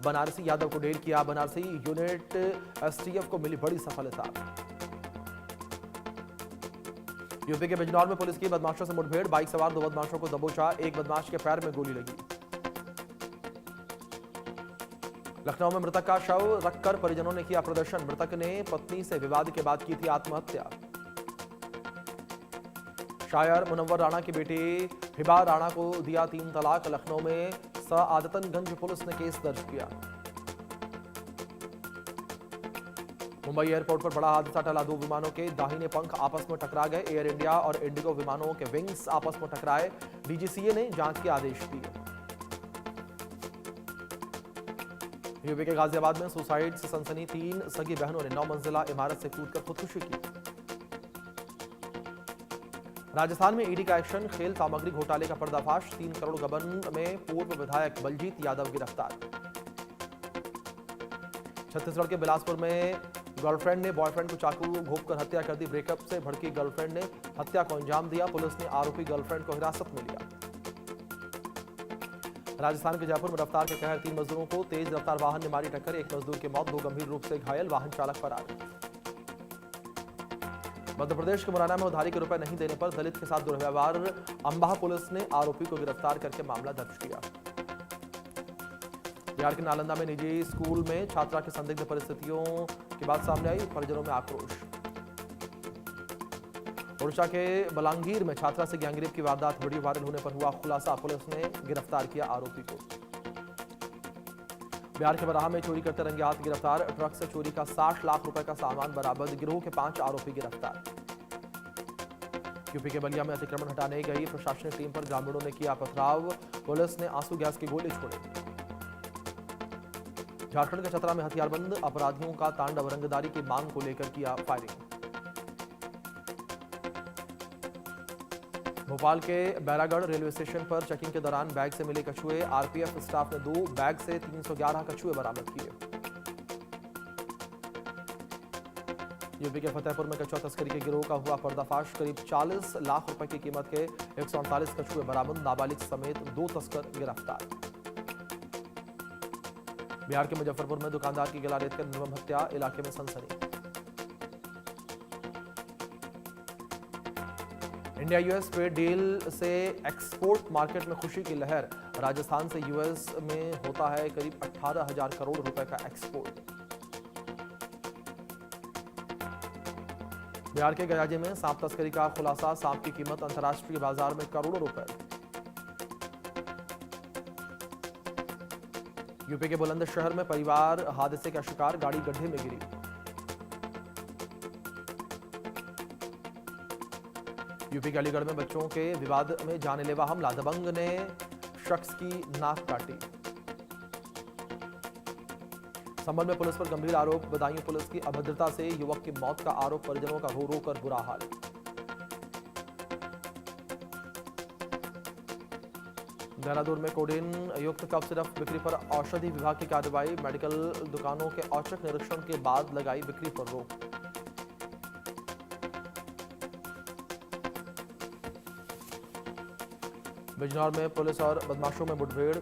बनारसी यादव को ढेर किया। बनारसी यूनिट एसटीएफ को मिली बड़ी सफलता। यूपी के बिजनौर में पुलिस की बदमाशों से मुठभेड़। बाइक सवार 2 बदमाशों को दबोचा। एक बदमाश के पैर में गोली लगी। लखनऊ में मृतक का शव रखकर परिजनों ने किया प्रदर्शन। मृतक ने पत्नी से विवाद के बाद की थी आत्महत्या। शायर मुनव्वर राणा की बेटी हिबा राणा को दिया 3 तलाक। लखनऊ में सआदतगंज पुलिस ने केस दर्ज किया। मुंबई एयरपोर्ट पर बड़ा हादसा टला। 2 विमानों के दाहिने पंख आपस में टकरा गए। एयर इंडिया और इंडिगो विमानों के विंग्स आपस में टकराए। डीजीसीए ने जांच के आदेश दिए। यूपी के गाजियाबाद में सुसाइड से सनसनी। 3 सगी बहनों ने 9 मंजिला इमारत से कूदकर खुदकुशी की। राजस्थान में ईडी का एक्शन। खेल सामग्री घोटाले का पर्दाफाश। 3 करोड़ गबन में पूर्व विधायक बलजीत यादव गिरफ्तार। छत्तीसगढ़ के बिलासपुर में गर्लफ्रेंड ने बॉयफ्रेंड को चाकू घोंपकर हत्या कर दी। ब्रेकअप से भड़की गर्लफ्रेंड ने हत्या को अंजाम दिया। पुलिस ने आरोपी गर्लफ्रेंड को हिरासत में लिया। राजस्थान के जयपुर में रफ्तार के कहर। 3 मजदूरों को तेज रफ्तार वाहन ने मारी टक्कर। 1 मजदूर की मौत, 2 गंभीर रूप से घायल। वाहन चालक फरार। मध्य प्रदेश के मुरैना में उधारी के रुपए नहीं देने पर दलित के साथ दुर्व्यवहार। अंबाह पुलिस ने आरोपी को गिरफ्तार करके मामला दर्ज किया। बिहार के नालंदा में निजी स्कूल में छात्रा की संदिग्ध परिस्थितियों की बात सामने आई। परिजनों में आक्रोश। ओडिशा के बलांगीर में छात्रा से गैंगरेप की वारदात। वीडियो वायरल होने पर हुआ खुलासा। पुलिस ने गिरफ्तार किया आरोपी को। बिहार के बराह में चोरी करते रंगे हाथ गिरफ्तार। ट्रक से चोरी का 60 लाख रुपए का सामान बरामद। गिरोह के 5 आरोपी गिरफ्तार। यूपी के बलिया में अतिक्रमण हटाने गई प्रशासनिक टीम पर ग्रामीणों ने किया पथराव। पुलिस ने आंसू गैस की गोली छोड़े। झारखंड के चतरा में हथियारबंद अपराधियों का तांडव। रंगदारी की मांग को लेकर किया फायरिंग। भोपाल के बैरागढ़ रेलवे स्टेशन पर चेकिंग के दौरान बैग से मिले कछुए। आरपीएफ स्टाफ ने 2 बैग से 311 कछुए बरामद किए। यूपी के फतेहपुर में कछुआ तस्करी के गिरोह का हुआ पर्दाफाश। करीब 40 लाख रुपए की कीमत के 139 कछुए बरामद। नाबालिग समेत 2 तस्कर गिरफ्तार। बिहार के मुजफ्फरपुर में दुकानदार की गला रेतकर निर्मम हत्या। इलाके में सनसनी। इंडिया यूएस ट्रेड डील से एक्सपोर्ट मार्केट में खुशी की लहर। राजस्थान से यूएस में होता है करीब 18,000 करोड़ रुपए का एक्सपोर्ट। बिहार के गयाजे में सांप तस्करी का खुलासा। सांप की कीमत अंतर्राष्ट्रीय बाजार में करोड़ों रुपए। यूपी के बुलंदशहर में परिवार हादसे का शिकार। गाड़ी गड्ढे में गिरी। यूपी के अलीगढ़ में बच्चों के विवाद में जानलेवा हमला। दबंग ने शख्स की नाक काटी। संभल में पुलिस पर गंभीर आरोप। बदायूं पुलिस की अभद्रता से युवक की मौत का आरोप। परिजनों का रो रो कर बुरा हाल। देहरादून में कोडीन युक्त कफ सिरप बिक्री पर औषधि विभाग की कार्रवाई। मेडिकल दुकानों के औचक निरीक्षण के बाद लगाई बिक्री पर रोक। बिजनौर में पुलिस और बदमाशों में मुठभेड़।